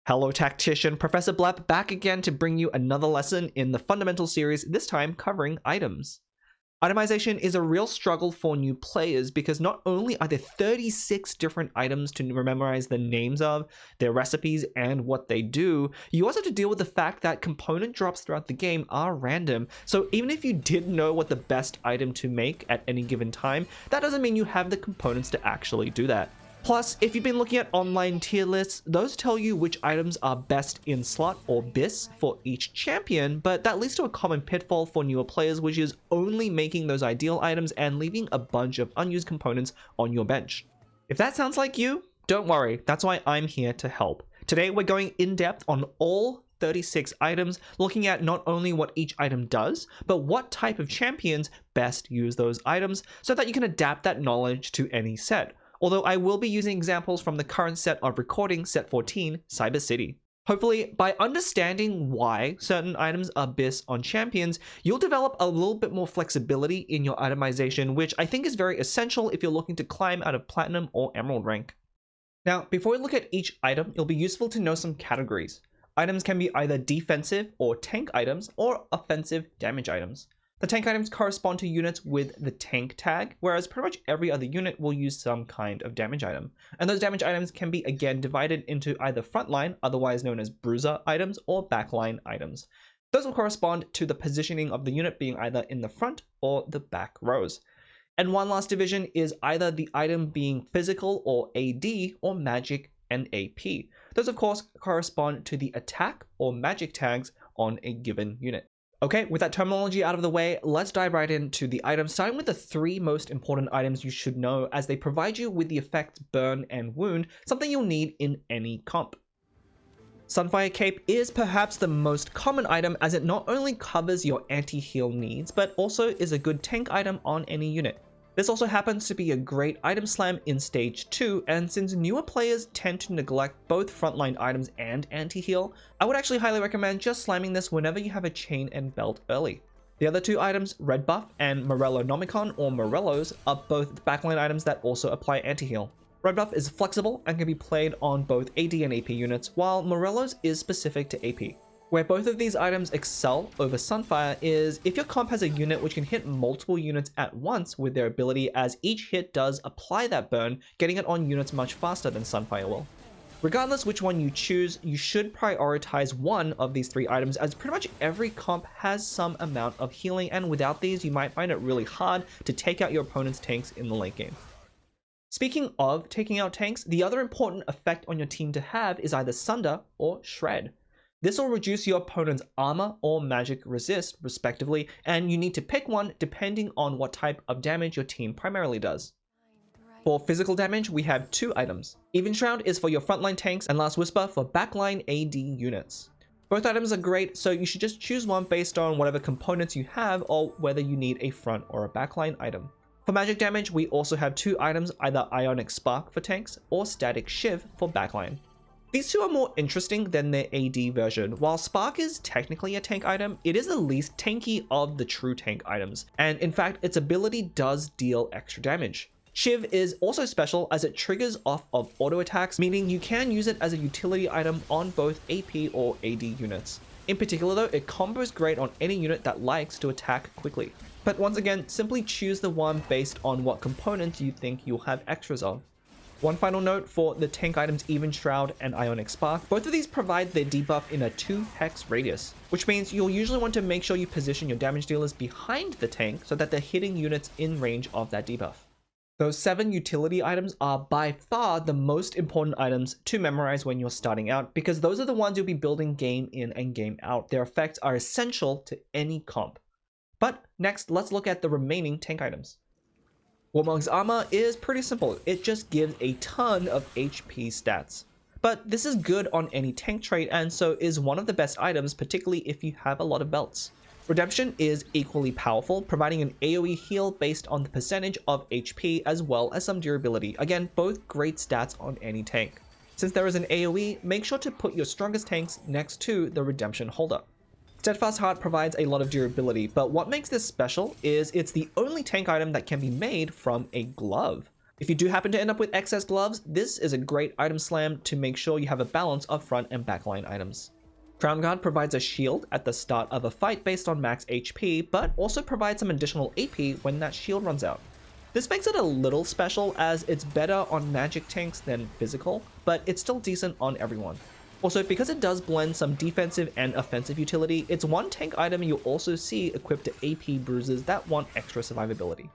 Hello Tactician, Professor Blap back again to bring you another lesson in the Fundamental series, this time covering items. Itemization is a real struggle for new players because not only are there 36 different items to memorize the names of, their recipes, and what they do, you also have to deal with the fact that component drops throughout the game are random. So even if you did know what the best item to make at any given time, that doesn't mean you have the components to actually do that. Plus, if you've been looking at online tier lists, those tell you which items are best in slot or BIS for each champion, but that leads to a common pitfall for newer players, which is only making those ideal items and leaving a bunch of unused components on your bench. If that sounds like you, don't worry, that's why I'm here to help. Today we're going in depth on all 36 items, looking at not only what each item does, but what type of champions best use those items so that you can adapt that knowledge to any set. Although I will be using examples from the current set of recording, set 14, Cyber City. Hopefully, by understanding why certain items are BIS on champions, you'll develop a little bit more flexibility in your itemization, which I think is very essential if you're looking to climb out of Platinum or Emerald rank. Now, before we look at each item, it'll be useful to know some categories. Items can be either defensive or tank items, or offensive damage items. The tank items correspond to units with the tank tag, whereas pretty much every other unit will use some kind of damage item. And those damage items can be again divided into either frontline, otherwise known as Bruiser items, or backline items. Those will correspond to the positioning of the unit being either in the front or the back rows. And one last division is either the item being physical or AD, or magic and AP. Those of course correspond to the attack or magic tags on a given unit. Okay, with that terminology out of the way, let's dive right into the items, starting with the three most important items you should know as they provide you with the effects Burn and Wound, something you'll need in any comp. Sunfire Cape is perhaps the most common item as it not only covers your anti-heal needs, but also is a good tank item on any unit. This also happens to be a great item slam in Stage 2, and since newer players tend to neglect both frontline items and anti-heal, I would actually highly recommend just slamming this whenever you have a chain and belt early. The other two items, Red Buff and Morellonomicon or Morellos, are both backline items that also apply anti-heal. Red Buff is flexible and can be played on both AD and AP units, while Morellos is specific to AP. Where both of these items excel over Sunfire is if your comp has a unit which can hit multiple units at once with their ability, as each hit does apply that burn, getting it on units much faster than Sunfire will. Regardless which one you choose, you should prioritize one of these three items as pretty much every comp has some amount of healing, and without these you might find it really hard to take out your opponent's tanks in the late game. Speaking of taking out tanks, the other important effect on your team to have is either Sunder or Shred. This will reduce your opponent's armor or magic resist, respectively, and you need to pick one depending on what type of damage your team primarily does. For physical damage, we have two items. Even Shroud is for your frontline tanks, and Last Whisper for backline AD units. Both items are great, so you should just choose one based on whatever components you have or whether you need a front or a backline item. For magic damage, we also have two items, either Ionic Spark for tanks or Static Shiv for backline. These two are more interesting than their AD version. While Spark is technically a tank item, it is the least tanky of the true tank items, and in fact its ability does deal extra damage. Shiv is also special as it triggers off of auto attacks, meaning you can use it as a utility item on both AP or AD units. In particular though, it combos great on any unit that likes to attack quickly. But once again, simply choose the one based on what components you think you'll have extras of. One final note for the tank items Even Shroud and Ionic Spark, both of these provide their debuff in a 2 hex radius, which means you'll usually want to make sure you position your damage dealers behind the tank so that they're hitting units in range of that debuff. Those 7 utility items are by far the most important items to memorize when you're starting out, because those are the ones you'll be building game in and game out. Their effects are essential to any comp. But next, let's look at the remaining tank items. Warmog's armor is pretty simple, it just gives a ton of HP stats. But this is good on any tank trait and so is one of the best items, particularly if you have a lot of belts. Redemption is equally powerful, providing an AoE heal based on the percentage of HP as well as some durability. Again, both great stats on any tank. Since there is an AoE, make sure to put your strongest tanks next to the Redemption holder. Steadfast Heart provides a lot of durability, but what makes this special is it's the only tank item that can be made from a glove. If you do happen to end up with excess gloves, this is a great item slam to make sure you have a balance of front and backline items. Crown Guard provides a shield at the start of a fight based on max HP, but also provides some additional AP when that shield runs out. This makes it a little special as it's better on magic tanks than physical, but it's still decent on everyone. Also, because it does blend some defensive and offensive utility, it's one tank item you'll also see equipped to AP bruisers that want extra survivability.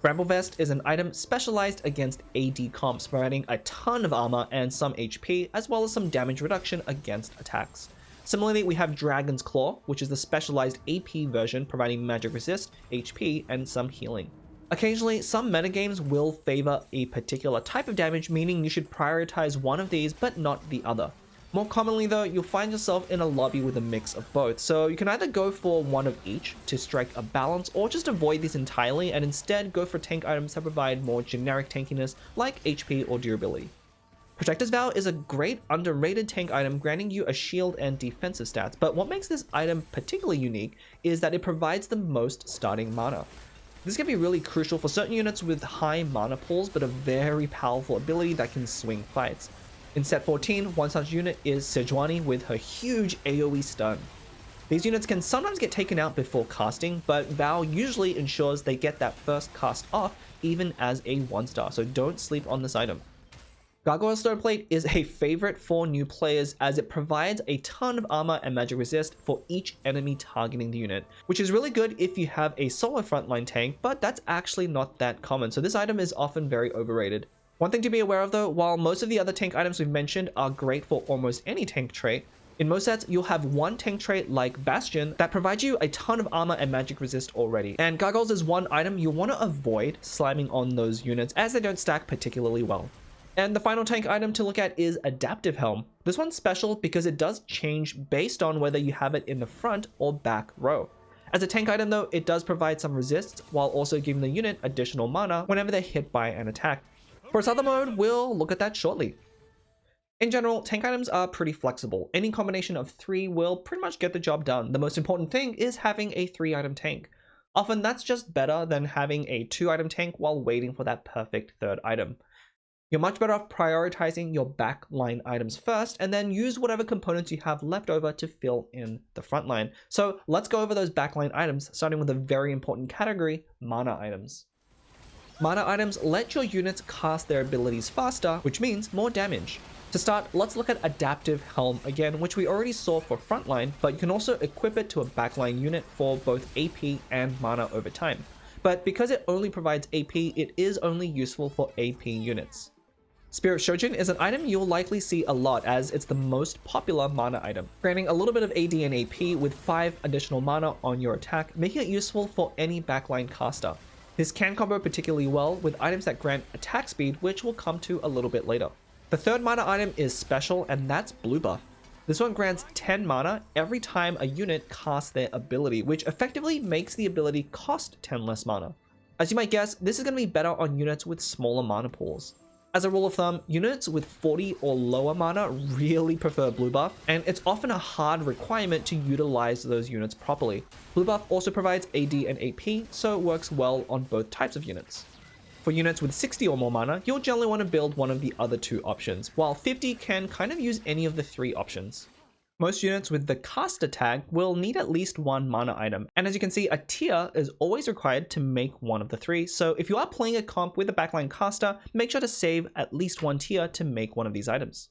Bramble Vest is an item specialized against AD comps, providing a ton of armor and some HP, as well as some damage reduction against attacks. Similarly, we have Dragon's Claw, which is the specialized AP version, providing magic resist, HP, and some healing. Occasionally, some metagames will favor a particular type of damage, meaning you should prioritize one of these but not the other. More commonly though, you'll find yourself in a lobby with a mix of both, so you can either go for one of each to strike a balance, or just avoid these entirely and instead go for tank items that provide more generic tankiness like HP or durability. Protector's Vow is a great underrated tank item, granting you a shield and defensive stats, but what makes this item particularly unique is that it provides the most starting mana. This can be really crucial for certain units with high mana pools, but a very powerful ability that can swing fights. In set 14, one such unit is Sejuani with her huge AoE stun. These units can sometimes get taken out before casting, but Vow usually ensures they get that first cast off even as a 1-star, so don't sleep on this item. Gargoyle Stoneplate is a favorite for new players as it provides a ton of armor and magic resist for each enemy targeting the unit, which is really good if you have a solo frontline tank, but that's actually not that common, so this item is often very overrated. One thing to be aware of though, while most of the other tank items we've mentioned are great for almost any tank trait, in most sets you'll have one tank trait like Bastion that provides you a ton of armor and magic resist already, and Gargoyles is one item you want to avoid slamming on those units as they don't stack particularly well. And the final tank item to look at is Adaptive Helm. This one's special because it does change based on whether you have it in the front or back row. As a tank item though, it does provide some resists while also giving the unit additional mana whenever they're hit by an attack. For its other mode, we'll look at that shortly. In general, tank items are pretty flexible. Any combination of 3 will pretty much get the job done. The most important thing is having a 3-item tank. Often that's just better than having a 2-item tank while waiting for that perfect 3rd item. You're much better off prioritizing your backline items first and then use whatever components you have left over to fill in the front line. So let's go over those backline items, starting with a very important category, mana items. Mana items let your units cast their abilities faster, which means more damage. To start, let's look at Adaptive Helm again, which we already saw for frontline, but you can also equip it to a backline unit for both AP and mana over time. But because it only provides AP, it is only useful for AP units. Spirit Shojin is an item you'll likely see a lot as it's the most popular mana item, granting a little bit of AD and AP with 5 additional mana on your attack, making it useful for any backline caster. This can combo particularly well with items that grant attack speed, which we'll come to a little bit later. The 3rd mana item is special, and that's Blue Buff. This one grants 10 mana every time a unit casts their ability, which effectively makes the ability cost 10 less mana. As you might guess, this is going to be better on units with smaller mana pools. As a rule of thumb, units with 40 or lower mana really prefer Blue Buff, and it's often a hard requirement to utilize those units properly. Blue Buff also provides AD and AP, so it works well on both types of units. For units with 60 or more mana, you'll generally want to build one of the other 2 options, while 50 can kind of use any of the 3 options. Most units with the caster tag will need at least 1 mana item, and as you can see, a tier is always required to make one of the 3, so if you are playing a comp with a backline caster, make sure to save at least 1 tier to make one of these items.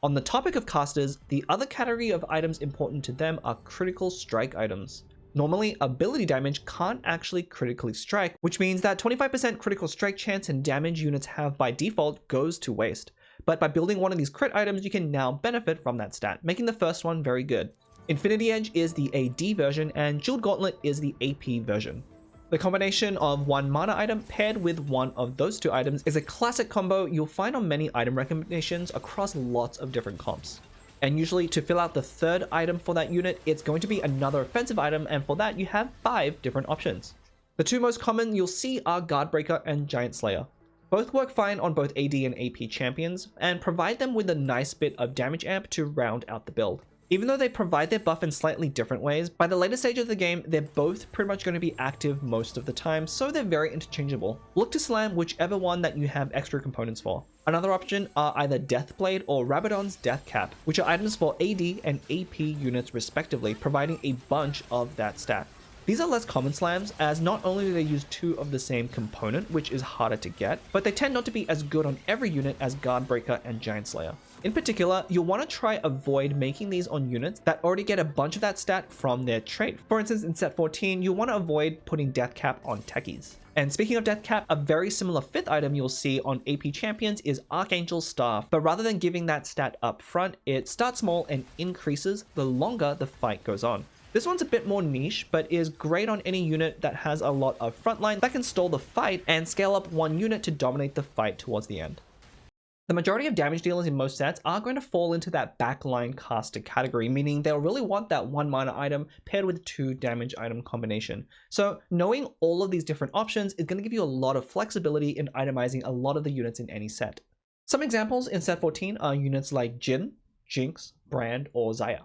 On the topic of casters, the other category of items important to them are critical strike items. Normally, ability damage can't actually critically strike, which means that 25% critical strike chance and damage units have by default goes to waste. But by building one of these crit items, you can now benefit from that stat, making the first one very good. Infinity Edge is the AD version, and Jeweled Gauntlet is the AP version. The combination of 1 mana item paired with one of those 2 items is a classic combo you'll find on many item recommendations across lots of different comps. And usually to fill out the 3rd item for that unit, it's going to be another offensive item, and for that you have 5 different options. The 2 most common you'll see are Guardbreaker and Giant Slayer. Both work fine on both AD and AP champions, and provide them with a nice bit of damage amp to round out the build. Even though they provide their buff in slightly different ways, by the later stage of the game, they're both pretty much going to be active most of the time, so they're very interchangeable. Look to slam whichever one that you have extra components for. Another option are either Deathblade or Rabadon's Death Cap, which are items for AD and AP units respectively, providing a bunch of that stat. These are less common slams, as not only do they use 2 of the same component, which is harder to get, but they tend not to be as good on every unit as Guardbreaker and Giant Slayer. In particular, you'll want to try avoid making these on units that already get a bunch of that stat from their trait. For instance, in set 14, you'll want to avoid putting Death Cap on techies. And speaking of Death Cap, a very similar 5th item you'll see on AP champions is Archangel's Staff, but rather than giving that stat up front, it starts small and increases the longer the fight goes on. This one's a bit more niche, but is great on any unit that has a lot of frontline that can stall the fight and scale up one unit to dominate the fight towards the end. The majority of damage dealers in most sets are going to fall into that backline caster category, meaning they'll really want that 1 mana item paired with 2 damage item combination. So knowing all of these different options is going to give you a lot of flexibility in itemizing a lot of the units in any set. Some examples in set 14 are units like Jhin, Jinx, Brand, or Xayah.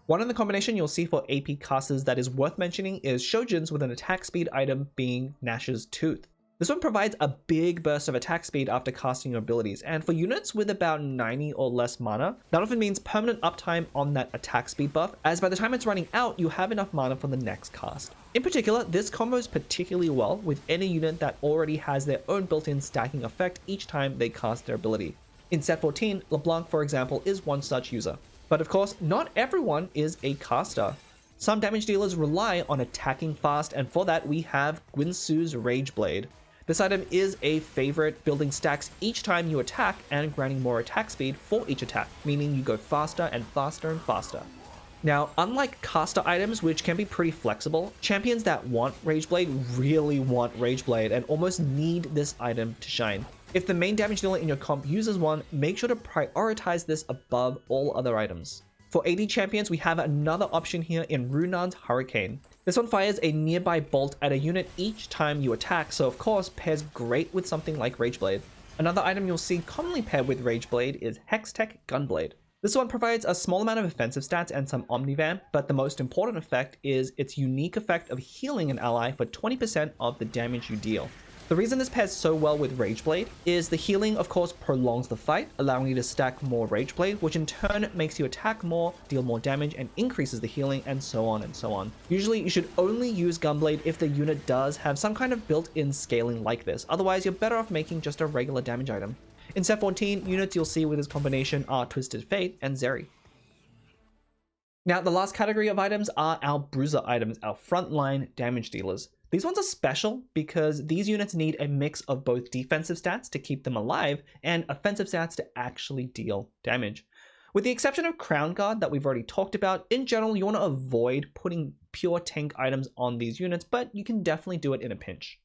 One in the combination you'll see for AP casters that is worth mentioning is Shojin's with an attack speed item being Nash's Tooth. This one provides a big burst of attack speed after casting your abilities, and for units with about 90 or less mana, that often means permanent uptime on that attack speed buff, as by the time it's running out, you have enough mana for the next cast. In particular, this combos particularly well with any unit that already has their own built-in stacking effect each time they cast their ability. In set 14, LeBlanc, for example, is one such user. But of course, not everyone is a caster. Some damage dealers rely on attacking fast, and for that we have Guinsoo's Rageblade. This item is a favorite, building stacks each time you attack and granting more attack speed for each attack, meaning you go faster and faster and faster. Now, unlike caster items, which can be pretty flexible, champions that want Rageblade really want Rageblade and almost need this item to shine. If the main damage dealer in your comp uses one, make sure to prioritize this above all other items. For AD champions, we have another option here in Runaan's Hurricane. This one fires a nearby bolt at a unit each time you attack, so of course pairs great with something like Rageblade. Another item you'll see commonly paired with Rageblade is Hextech Gunblade. This one provides a small amount of offensive stats and some omnivamp, but the most important effect is its unique effect of healing an ally for 20% of the damage you deal. The reason this pairs so well with Rageblade is the healing of course prolongs the fight, allowing you to stack more Rageblade, which in turn makes you attack more, deal more damage, and increases the healing, and so on and so on. Usually you should only use Gunblade if the unit does have some kind of built-in scaling like this, otherwise you're better off making just a regular damage item. In set 14, units you'll see with this combination are Twisted Fate and Zeri. Now the last category of items are our Bruiser items, our frontline damage dealers. These ones are special because these units need a mix of both defensive stats to keep them alive and offensive stats to actually deal damage. With the exception of Crown Guard that we've already talked about, in general you want to avoid putting pure tank items on these units, but you can definitely do it in a pinch.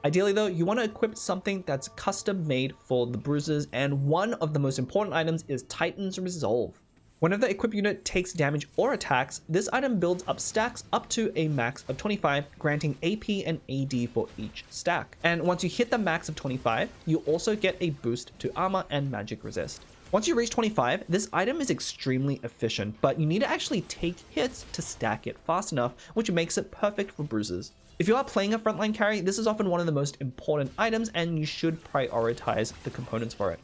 Ideally though, you want to equip something that's custom made for the Bruisers, and one of the most important items is Titan's Resolve. Whenever the equipped unit takes damage or attacks, this item builds up stacks up to a max of 25, granting AP and AD for each stack. And once you hit the max of 25, you also get a boost to armor and magic resist. Once you reach 25, this item is extremely efficient, but you need to actually take hits to stack it fast enough, which makes it perfect for Bruisers. If you are playing a frontline carry, this is often one of the most important items and you should prioritize the components for it.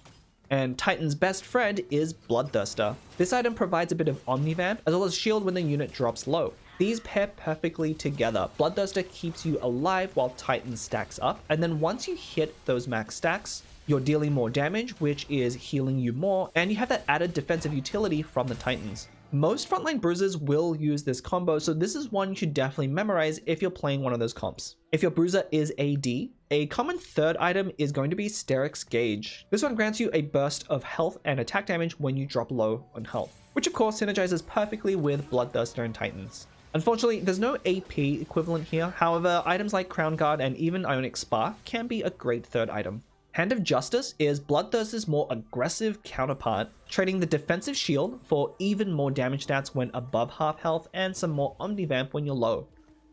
And Titan's best friend is Bloodthirster. This item provides a bit of omnivamp as well as shield when the unit drops low. These pair perfectly together. Bloodthirster keeps you alive while Titan stacks up, and then once you hit those max stacks, you're dealing more damage, which is healing you more, and you have that added defensive utility from the Titans. Most frontline Bruisers will use this combo, so this is one you should definitely memorize if you're playing one of those comps. If your Bruiser is AD, a common third item is going to be Steric's Gauge. This one grants you a burst of health and attack damage when you drop low on health, which of course synergizes perfectly with Bloodthirster and Titans. Unfortunately, there's no AP equivalent here, however, items like Crown Guard and even Ionic Spark can be a great third item. Hand of Justice is Bloodthirster's more aggressive counterpart, trading the defensive shield for even more damage stats when above half health and some more omnivamp when you're low.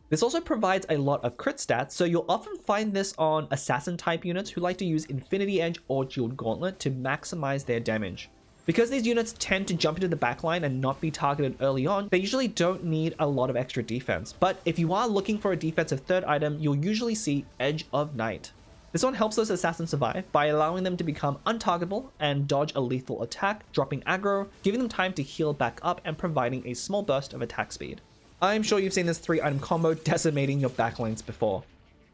This also provides a lot of crit stats, so you'll often find this on assassin type units who like to use Infinity Edge or Jeweled Gauntlet to maximize their damage. Because these units tend to jump into the backline and not be targeted early on, they usually don't need a lot of extra defense. But if you are looking for a defensive third item, you'll usually see Edge of Night. This one helps those assassins survive by allowing them to become untargetable and dodge a lethal attack, dropping aggro, giving them time to heal back up and providing a small burst of attack speed. I'm sure you've seen this 3-item combo decimating your backlines before.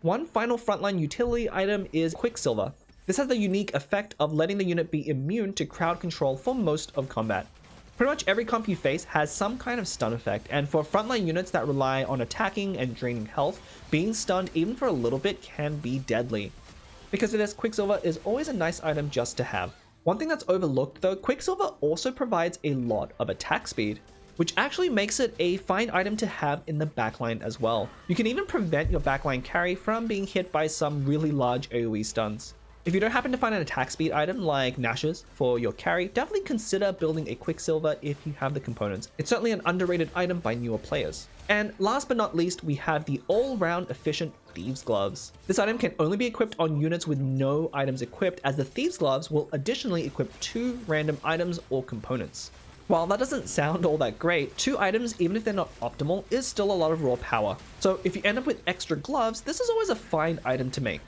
One final frontline utility item is Quicksilver. This has the unique effect of letting the unit be immune to crowd control for most of combat. Pretty much every comp you face has some kind of stun effect, and for frontline units that rely on attacking and draining health, being stunned even for a little bit can be deadly. Because of this, Quicksilver is always a nice item just to have. One thing that's overlooked though, Quicksilver also provides a lot of attack speed, which actually makes it a fine item to have in the backline as well. You can even prevent your backline carry from being hit by some really large AoE stuns. If you don't happen to find an attack speed item like Nash's for your carry, definitely consider building a Quicksilver if you have the components. It's certainly an underrated item by newer players. And last but not least, we have the all-round efficient Thieves Gloves. This item can only be equipped on units with no items equipped, as the Thieves Gloves will additionally equip 2 random items or components. While that doesn't sound all that great, 2 items, even if they're not optimal, is still a lot of raw power. So if you end up with extra gloves, this is always a fine item to make.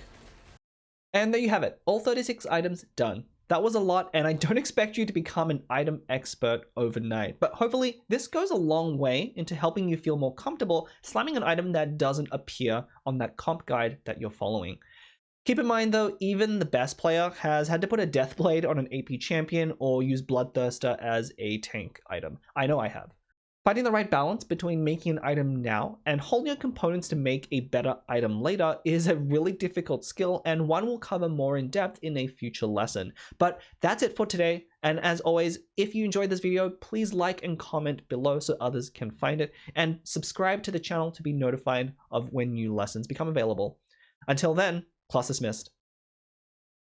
And there you have it, all 36 items done. That was a lot, and I don't expect you to become an item expert overnight, but hopefully this goes a long way into helping you feel more comfortable slamming an item that doesn't appear on that comp guide that you're following. Keep in mind though, even the best player has had to put a Deathblade on an AP champion or use Bloodthirster as a tank item. I know I have. Finding the right balance between making an item now and holding your components to make a better item later is a really difficult skill, and one we'll cover more in depth in a future lesson. But that's it for today, and as always, if you enjoyed this video, please like and comment below so others can find it, and subscribe to the channel to be notified of when new lessons become available. Until then, class dismissed.